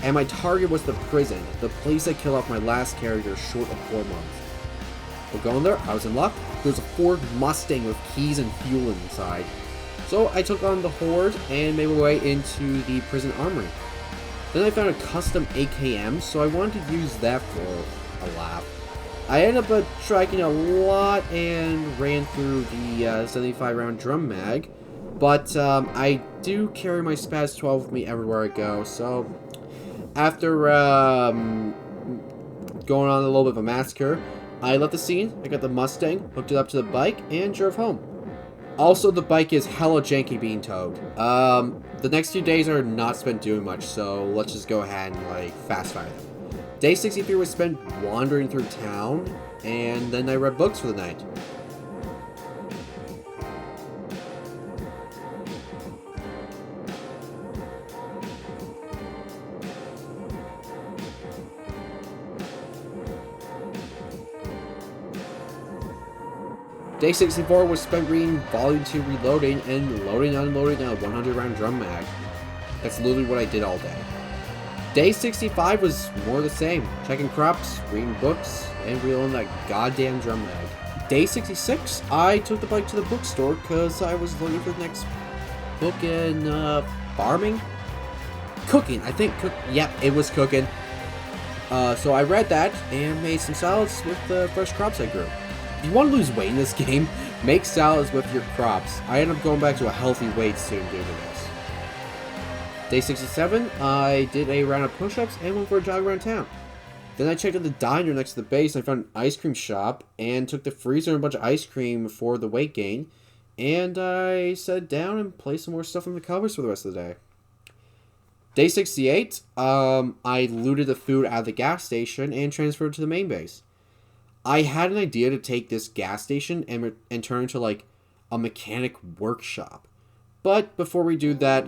A: and my target was the prison, the place that killed off my last character short of 4 months. But going there, I was in luck. There was a Ford Mustang with keys and fuel inside. So I took on the horde and made my way into the prison armory. Then I found a custom AKM, so I wanted to use that for a laugh. I ended up striking a lot and ran through the 75 round drum mag. But I do carry my Spaz 12 with me everywhere I go, so after going on a little bit of a massacre, I left the scene, I got the Mustang, hooked it up to the bike, and drove home. Also, the bike is hella janky being towed. The next few days are not spent doing much, so let's just go ahead and, like, fast fire them. Day 63 was spent wandering through town, and then I read books for the night. Day 64 was spent reading Volume 2 Reloading and loading and unloading a 100 round drum mag. That's literally what I did all day. Day 65 was more the same, checking crops, reading books, and reloading that goddamn drum mag. Day 66, I took the bike to the bookstore because I was looking for the next book in farming? Cooking, I think. Yep, it was cooking. So I read that and made some salads with the fresh crops I grew. If you want to lose weight in this game, make salads with your crops. I ended up going back to a healthy weight soon due to this. Day 67, I did a round of push-ups and went for a jog around town. Then I checked out the diner next to the base and I found an ice cream shop and took the freezer and a bunch of ice cream for the weight gain. And I sat down and placed some more stuff on the covers for the rest of the day. Day 68, I looted the food out of the gas station and transferred it to the main base. I had an idea to take this gas station and turn it into, like, a mechanic workshop. But before we do that,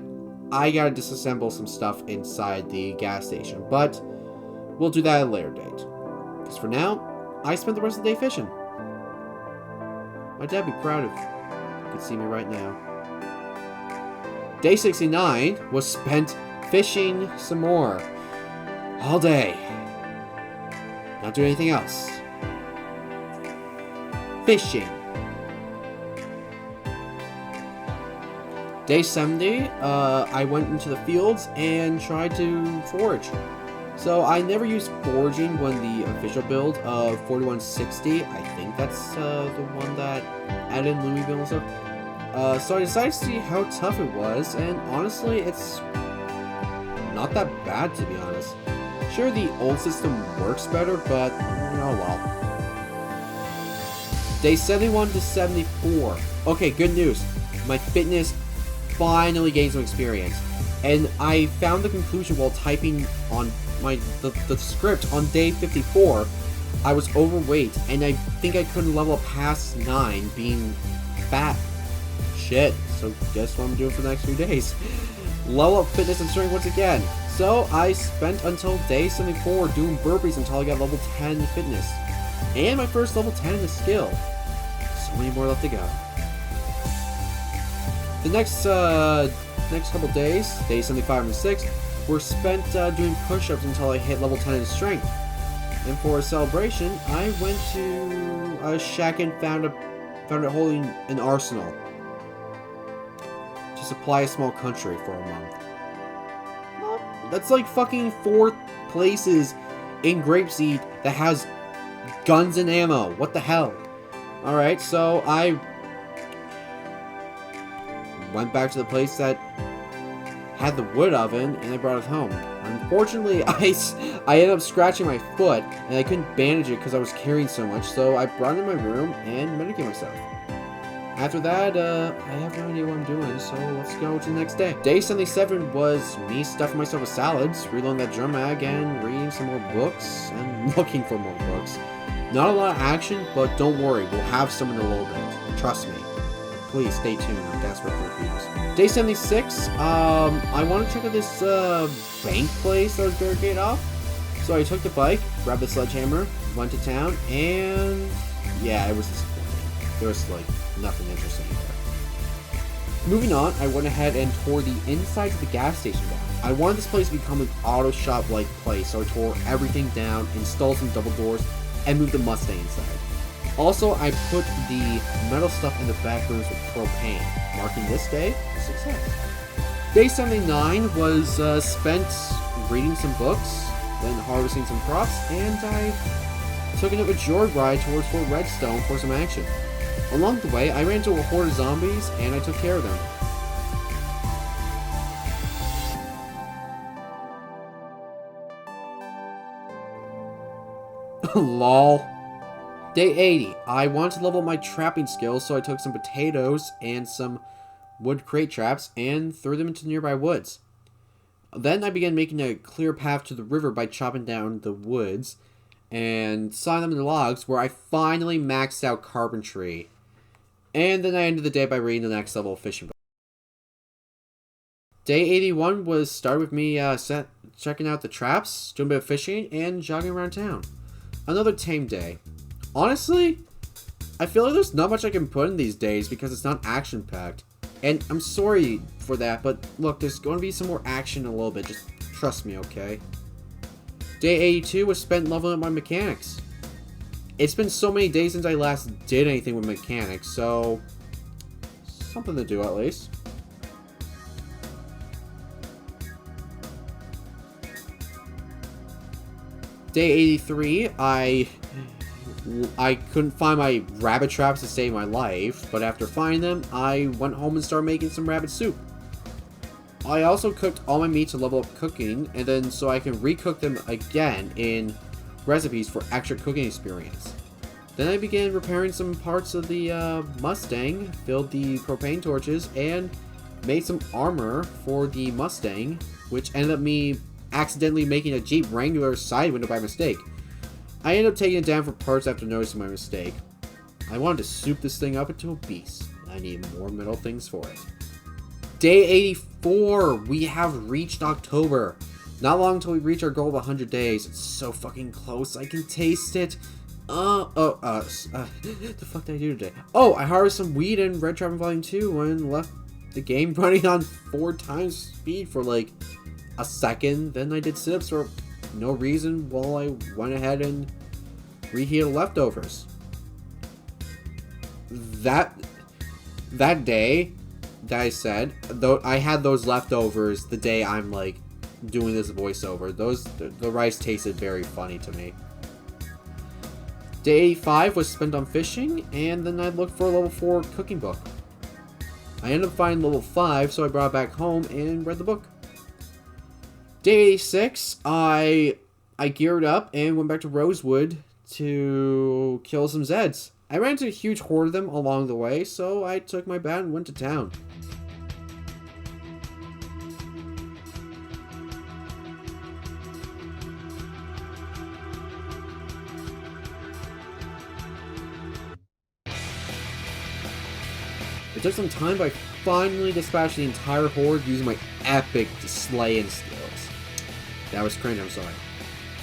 A: I gotta disassemble some stuff inside the gas station. But we'll do that at a later date. Because for now, I spent the rest of the day fishing. My dad would be proud of you. You can see me right now. Day 69 was spent fishing some more. All day. Not doing anything else. Fishing. Day 70, I went into the fields and tried to forage. So I never used foraging when the official build of 4160, I think that's the one that added in Louisville and stuff. So I decided to see how tough it was, and honestly, it's not that bad, to be honest. Sure, the old system works better, but oh well. Day 71 to 74. Okay, good news. My fitness finally gained some experience, and I found the conclusion while typing on the script on day 54. I was overweight, and I think I couldn't level up past 9 being fat. Shit, so guess what I'm doing for the next few days. Level up fitness and strength once again. So I spent until day 74 doing burpees until I got level 10 fitness. And my first level 10 in the skill. So many more left to go. The next couple days, day 75 and 6, were spent doing push-ups until I hit level 10 in strength. And for a celebration, I went to a shack and found it holding an arsenal to supply a small country for a month. Well, that's like fucking 4 places in Grapeseed that has guns and ammo. What the hell? Alright, so I went back to the place that had the wood oven, and I brought it home. Unfortunately, I ended up scratching my foot, and I couldn't bandage it because I was carrying so much, so I brought it in my room and medicated myself. After that, I have no idea what I'm doing, so let's go to the next day. Day 77 was me stuffing myself with salads, reloading that drum mag, and reading some more books, and looking for more books. Not a lot of action, but don't worry, we'll have some in a little bit. Trust me. Please stay tuned, I'm desperate for reviews. Day 76, I want to check out this bank place that was barricaded off. So I took the bike, grabbed the sledgehammer, went to town, and yeah, it was disappointing. There was like nothing interesting there. Moving on, I went ahead and tore the insides of the gas station down. I wanted this place to become an auto shop-like place, so I tore everything down, installed some double doors, and moved the Mustang inside. Also, I put the metal stuff in the back rooms with propane, marking this day a success. Day 79 was spent reading some books, then harvesting some crops, and I took another joyride towards Fort Redstone for some action. Along the way, I ran into a horde of zombies, and I took care of them. LOL. Day 80. I wanted to level up my trapping skills, so I took some potatoes and some wood crate traps and threw them into nearby woods. Then I began making a clear path to the river by chopping down the woods and sawing them into logs, where I finally maxed out carpentry. And then I ended the day by reading the next level of fishing book. Day 81 was started with me checking out the traps, doing a bit of fishing, and jogging around town. Another tame day. Honestly, I feel like there's not much I can put in these days because it's not action-packed. And I'm sorry for that, but look, there's going to be some more action in a little bit. Just trust me, okay? Day 82 was spent leveling up my mechanics. It's been so many days since I last did anything with mechanics, so something to do at least. Day 83, I couldn't find my rabbit traps to save my life, but after finding them, I went home and started making some rabbit soup. I also cooked all my meat to level up cooking, and then so I can recook them again in recipes for extra cooking experience. Then I began repairing some parts of the Mustang, filled the propane torches, and made some armor for the Mustang, which ended up me accidentally making a Jeep Wrangler side window by mistake. I ended up taking it down for parts after noticing my mistake. I wanted to soup this thing up into a beast, and I needed more metal things for it. Day 84! We have reached October! Not long until we reach our goal of 100 days. It's so fucking close, I can taste it! The fuck did I do today? Oh, I harvested some weed in Red Trapping Volume 2 and left the game running on 4 times speed for like a second. Then I did sit-ups for no reason while I went ahead and reheated leftovers. That day, that I said, though I had those leftovers the day I'm like doing this voiceover. The rice tasted very funny to me. Day 5 was spent on fishing, and then I looked for a level 4 cooking book. I ended up finding level 5, so I brought it back home and read the book. Day 6, I geared up and went back to Rosewood to kill some Zeds. I ran into a huge horde of them along the way, so I took my bat and went to town. It took some time, but I finally dispatched the entire horde using my epic slaying skills. That was cringe, I'm sorry.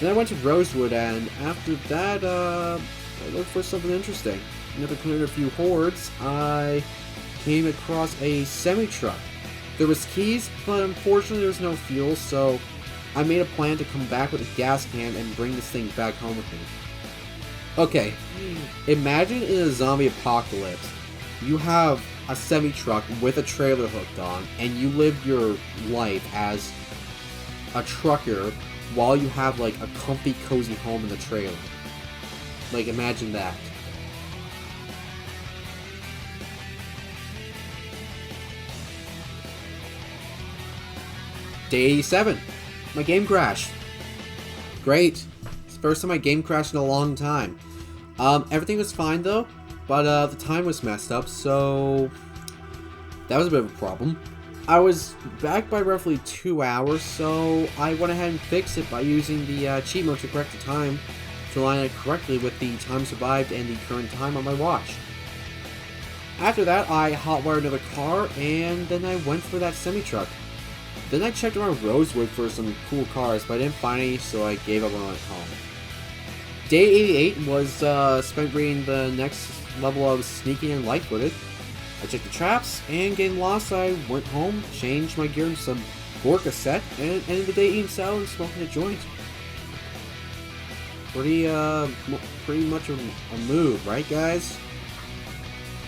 A: Then I went to Rosewood, and after that, I looked for something interesting. And after clearing a few hordes, I came across a semi-truck. There was keys, but unfortunately there was no fuel, so I made a plan to come back with a gas can and bring this thing back home with me. Okay, imagine in a zombie apocalypse, you have a semi-truck with a trailer hooked on, and you live your life as a trucker while you have like a comfy, cozy home in the trailer. Like, imagine that. Day 87. My game crashed. Great. It's the first time my game crashed in a long time. Everything was fine though, but the time was messed up, so that was a bit of a problem. I was back by roughly 2 hours, so I went ahead and fixed it by using the cheat mode to correct the time to align it correctly with the time survived and the current time on my watch. After that, I hotwired another car, and then I went for that semi-truck. Then I checked around Rosewood for some cool cars, but I didn't find any, so I gave up when I went home. Day 88 was spent reading the next level of sneaking and light-footed. I checked the traps, and getting lost, I went home, changed my gear into some Gorka set, and ended the day eating salad and smoking a joint. Pretty much a move, right guys?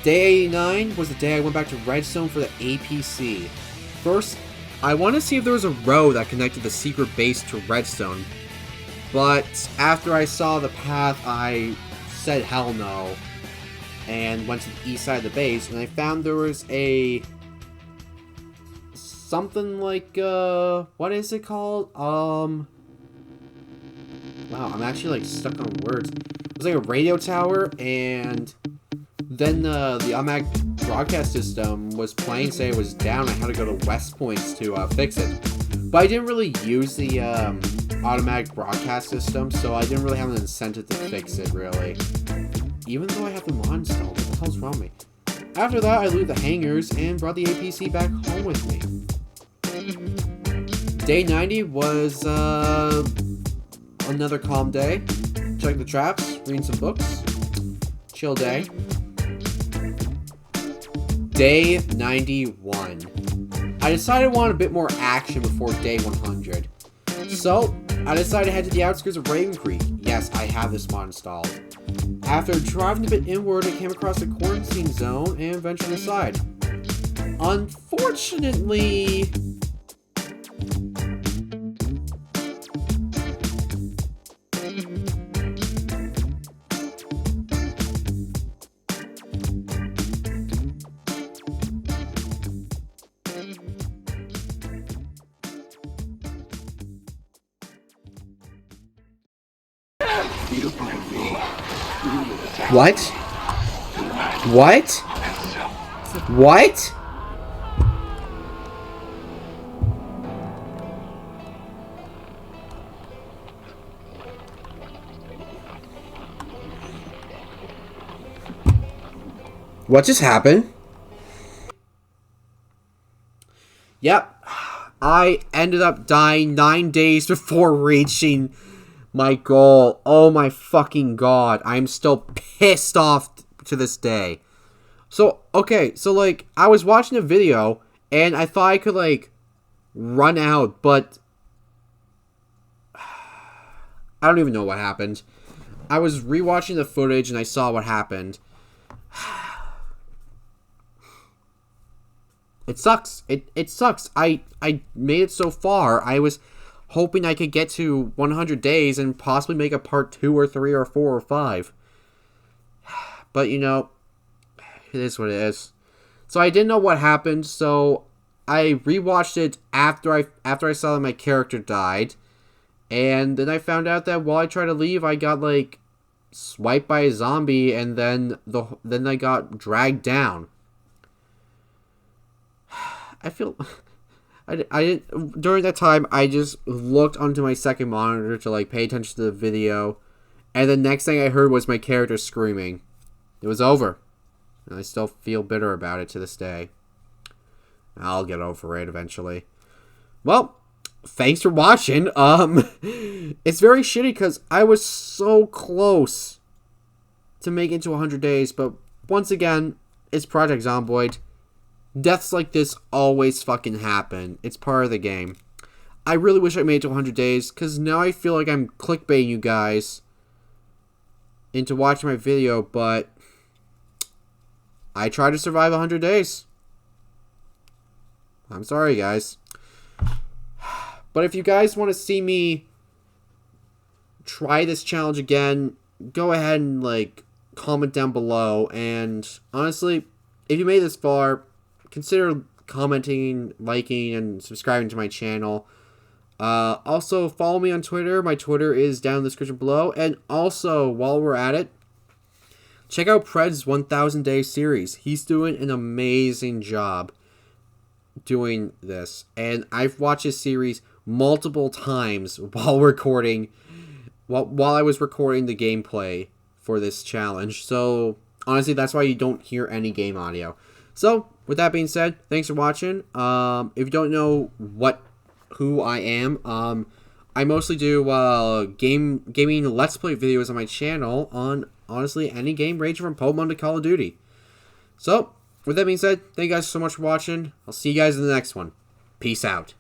A: Day 89 was the day I went back to Redstone for the APC. First, I wanted to see if there was a road that connected the secret base to Redstone, but after I saw the path, I said hell no, and went to the east side of the base, and I found there was a something like what is it called? Wow, I'm actually like stuck on words. It was like a radio tower, and then the automatic broadcast system was playing, say it was down. I had to go to West Points to fix it, but I didn't really use the automatic broadcast system, so I didn't really have an incentive to fix it really. Even though I have the mod installed, what the hell's wrong with me? After that, I looted the hangars and brought the APC back home with me. Day 90 was another calm day. Checked the traps, reading some books. Chill day. Day 91. I decided I wanted a bit more action before day 100. So, I decided to head to the outskirts of Raven Creek. Yes, I have this mod installed. After driving a bit inward, I came across a quarantine zone and ventured inside. Unfortunately, What? What? What? What just happened? Yep. I ended up dying 9 days before reaching my goal. Oh my fucking god. I'm still pissed off to this day. So, okay. So, like, I was watching a video, and I thought I could, like, run out, but I don't even know what happened. I was rewatching the footage, and I saw what happened. it sucks. It sucks. I made it so far. I was hoping I could get to 100 days and possibly make a part 2 or 3 or 4 or 5. But, you know, it is what it is. So I didn't know what happened, so I rewatched it after I saw that my character died. And then I found out that while I tried to leave, I got, like, swiped by a zombie, and then I got dragged down. I feel... I didn't... During that time, I just looked onto my second monitor to, like, pay attention to the video. And the next thing I heard was my character screaming. It was over. And I still feel bitter about it to this day. I'll get over it eventually. Well, thanks for watching. It's very shitty because I was so close to making it to 100 days. But once again, it's Project Zomboid. Deaths like this always fucking happen. It's part of the game. I really wish I made it to 100 days because now I feel like I'm clickbaiting you guys into watching my video, but I tried to survive 100 days. I'm sorry, guys. But if you guys want to see me try this challenge again, go ahead and, like, comment down below. And honestly, if you made this far, consider commenting, liking, and subscribing to my channel. Also, follow me on Twitter. My Twitter is down in the description below. And also, while we're at it, check out Pred's 1000 Day series. He's doing an amazing job doing this. And I've watched his series multiple times while recording, while I was recording the gameplay for this challenge. So, honestly, that's why you don't hear any game audio. So, with that being said, thanks for watching. If you don't know who I am, I mostly do gaming Let's Play videos on my channel on, honestly, any game ranging from Pokemon to Call of Duty. So, with that being said, thank you guys so much for watching. I'll see you guys in the next one. Peace out.